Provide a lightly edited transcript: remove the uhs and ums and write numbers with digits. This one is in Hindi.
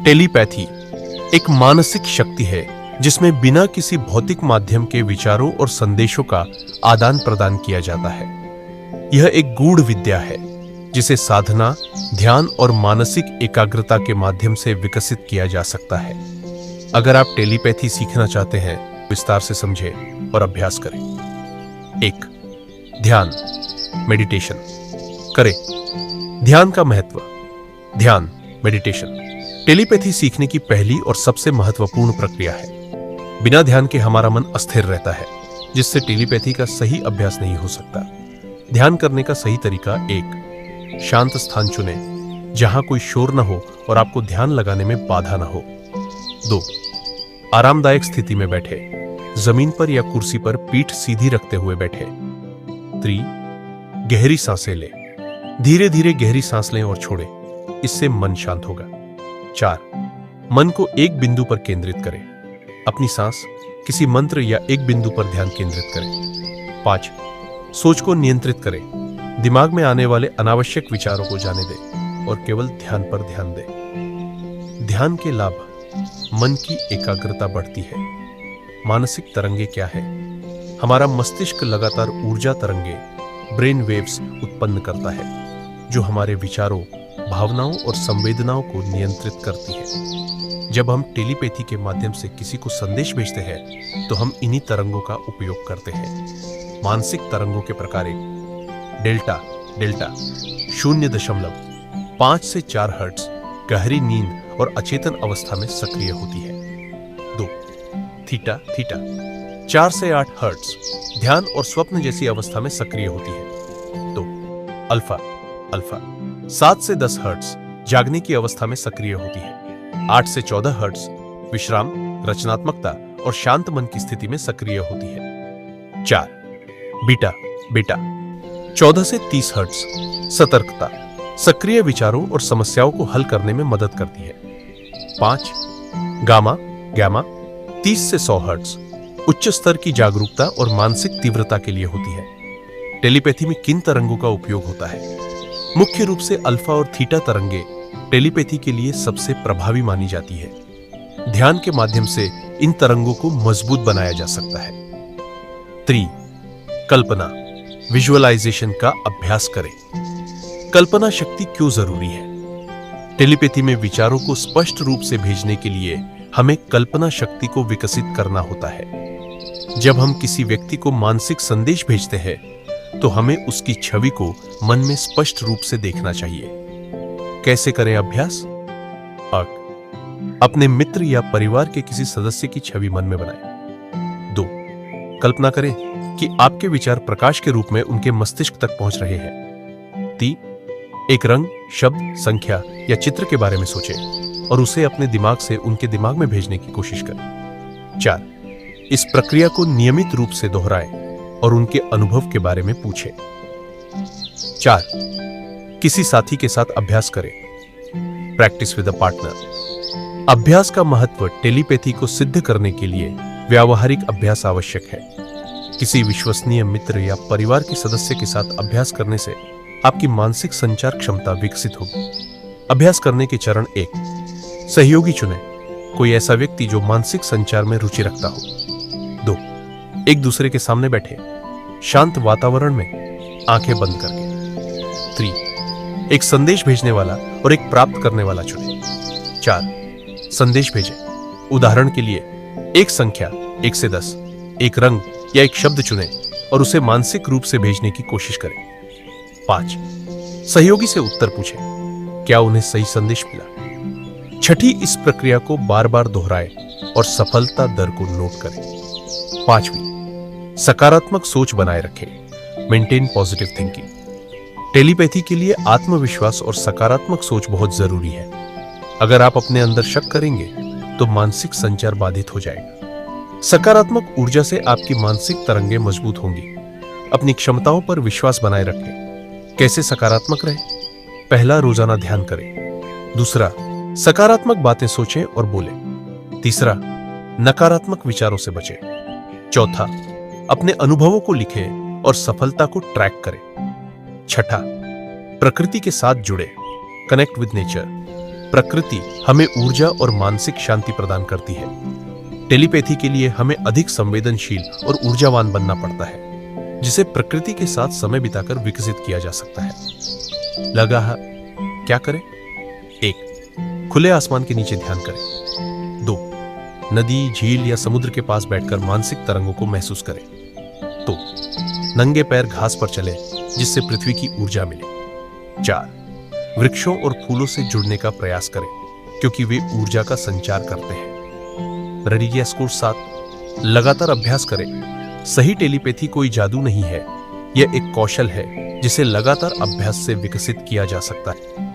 टेलीपैथी एक मानसिक शक्ति है जिसमें बिना किसी भौतिक माध्यम के विचारों और संदेशों का आदान प्रदान किया जाता है। यह एक गूढ़ विद्या है जिसे साधना, ध्यान और मानसिक एकाग्रता के माध्यम से विकसित किया जा सकता है। अगर आप टेलीपैथी सीखना चाहते हैं, विस्तार से समझें और अभ्यास करें। 1. ध्यान, मेडिटेशन करें। ध्यान का महत्व। ध्यान, मेडिटेशन टेलीपैथी सीखने की पहली और सबसे महत्वपूर्ण प्रक्रिया है। बिना ध्यान के हमारा मन अस्थिर रहता है, जिससे टेलीपैथी का सही अभ्यास नहीं हो सकता। ध्यान करने का सही तरीका: 1. शांत स्थान चुनें जहां कोई शोर न हो और आपको ध्यान लगाने में बाधा न हो। 2. आरामदायक स्थिति में बैठे, जमीन पर या कुर्सी पर पीठ सीधी रखते हुए बैठे। 3. गहरी सांसें लें, धीरे धीरे गहरी सांस लें और छोड़ें, इससे मन शांत होगा। 4. मन को एक बिंदु पर केंद्रित करें, अपनी सांस, किसी मंत्र या एक बिंदु पर ध्यान केंद्रित करें। 5. सोच को नियंत्रित करें, दिमाग में आने वाले अनावश्यक विचारों को जाने दें और केवल ध्यान पर ध्यान दें। ध्यान के लाभ: मन की एकाग्रता बढ़ती है। मानसिक तरंगे क्या है? हमारा मस्तिष्क लगातार ऊर्जा तरंगे, ब्रेन वेव्स उत्पन्न करता है, जो हमारे विचारों, भावनाओं और संवेदनाओं को नियंत्रित करती है। जब हम टेलीपैथी के माध्यम से किसी को संदेश भेजते हैं, तो हम इन्हीं तरंगों का उपयोग करते हैं। मानसिक तरंगों के प्रकार: डेल्टा 0.5 से 4 हर्ट्ज गहरी नींद और अचेतन अवस्था में सक्रिय होती है। 2. थीटा 4 से 8 हर्ट्ज ध्यान और स्वप्न जैसी अवस्था में सक्रिय होती है। 2. अल्फा 7 से 10 हर्ट्ज जागने की अवस्था में सक्रिय होती है। 8 से 14 हर्ट्ज विश्राम, रचनात्मकता और शांत मन की स्थिति में सक्रिय होती है। 4. बीटा 14 से 30 हर्ट्ज सतर्कता, सक्रिय विचारों और समस्याओं को हल करने में मदद करती है। 5. गामा 30 से 100 हर्ट्ज उच्च स्तर की जागरूकता और मानसिक तीव्रता के लिए होती है। टेलीपैथी में किन तरंगों का उपयोग होता है? मुख्य रूप से अल्फा और थीटा तरंगे टेलीपैथी के लिए सबसे प्रभावी मानी जाती है। ध्यान के माध्यम से इन तरंगों को मजबूत बनाया जा सकता है। 3. कल्पना, विजुअलाइजेशन का अभ्यास करें। कल्पना शक्ति क्यों जरूरी है? टेलीपैथी में विचारों को स्पष्ट रूप से भेजने के लिए हमें कल्पना शक्ति को विकसित करना होता है। जब हम किसी व्यक्ति को मानसिक संदेश भेजते हैं, तो हमें उसकी छवि को मन में स्पष्ट रूप से देखना चाहिए। कैसे करें अभ्यास? अपने मित्र या परिवार के किसी सदस्य की छवि मन में बनाएं। 2. कल्पना करें कि आपके विचार प्रकाश के रूप में उनके मस्तिष्क तक पहुंच रहे हैं। 3. एक रंग, शब्द, संख्या या चित्र के बारे में सोचें और उसे अपने दिमाग से उनके दिमाग में भेजने की कोशिश करें। 4. इस प्रक्रिया को नियमित रूप से दोहराएं और उनके अनुभव के बारे में पूछें। 4. किसी साथी के साथ अभ्यास करें। Practice with a partner. अभ्यास का महत्व: टेलीपैथी को सिद्ध करने के लिए व्यावहारिक अभ्यास आवश्यक है। किसी विश्वसनीय मित्र या परिवार के सदस्य के साथ अभ्यास करने से आपकी मानसिक संचार क्षमता विकसित होगी। अभ्यास करने के चरण: 1. सहयोगी चुनें, कोई ऐसा व्यक्ति जो मानसिक संचार में रुचि रखता हो। 2. एक दूसरे के सामने बैठे, शांत वातावरण में, आंखें बंद करके। 3. एक संदेश भेजने वाला और एक प्राप्त करने वाला चुनें। 4. संदेश भेजें। उदाहरण के लिए, एक संख्या 1 से 10, एक रंग या एक शब्द चुनें और उसे मानसिक रूप से भेजने की कोशिश करें। 5. सहयोगी से उत्तर पूछें, क्या उन्हें सही संदेश मिला? 6. इस प्रक्रिया को बार बार दोहराएं और सफलता दर को नोट करें। 5. सकारात्मक सोच बनाए रखें। Maintain positive thinking. टेलीपैथी के लिए आत्मविश्वास और सकारात्मक सोच बहुत जरूरी है। अगर आप अपने अंदर शक करेंगे, तो मानसिक संचार बाधित हो जाएगा। सकारात्मक ऊर्जा से आपकी मानसिक तरंगे मजबूत होंगी। अपनी क्षमताओं पर विश्वास बनाए रखें। कैसे सकारात्मक रहें? पहला, रोजाना ध्यान करें। 2. सकारात्मक बातें सोचें और बोलें। 3. नकारात्मक विचारों से बचें। 4. अपने अनुभवों को लिखें और सफलता को ट्रैक करें। 6. प्रकृति के साथ जुड़े, कनेक्ट विद नेचर। प्रकृति हमें ऊर्जा और मानसिक शांति प्रदान करती है। टेलीपैथी के लिए हमें अधिक संवेदनशील और ऊर्जावान बनना पड़ता है, जिसे प्रकृति के साथ समय बिताकर विकसित किया जा सकता है। लगा है क्या करें? 1. खुले आसमान के नीचे ध्यान करें। 2. नदी, झील या समुद्र के पास बैठकर मानसिक तरंगों को महसूस करें। 2. नंगे पैर घास पर चलें, जिससे पृथ्वी की ऊर्जा मिले। 4. वृक्षों और फूलों से जुड़ने का प्रयास करें, क्योंकि वे ऊर्जा का संचार करते हैं। रेडिया स्कोर 7. लगातार अभ्यास करें। सही टेलीपैथी कोई जादू नहीं है, यह एक कौशल है जिसे लगातार अभ्यास से विकसित किया जा सकता है।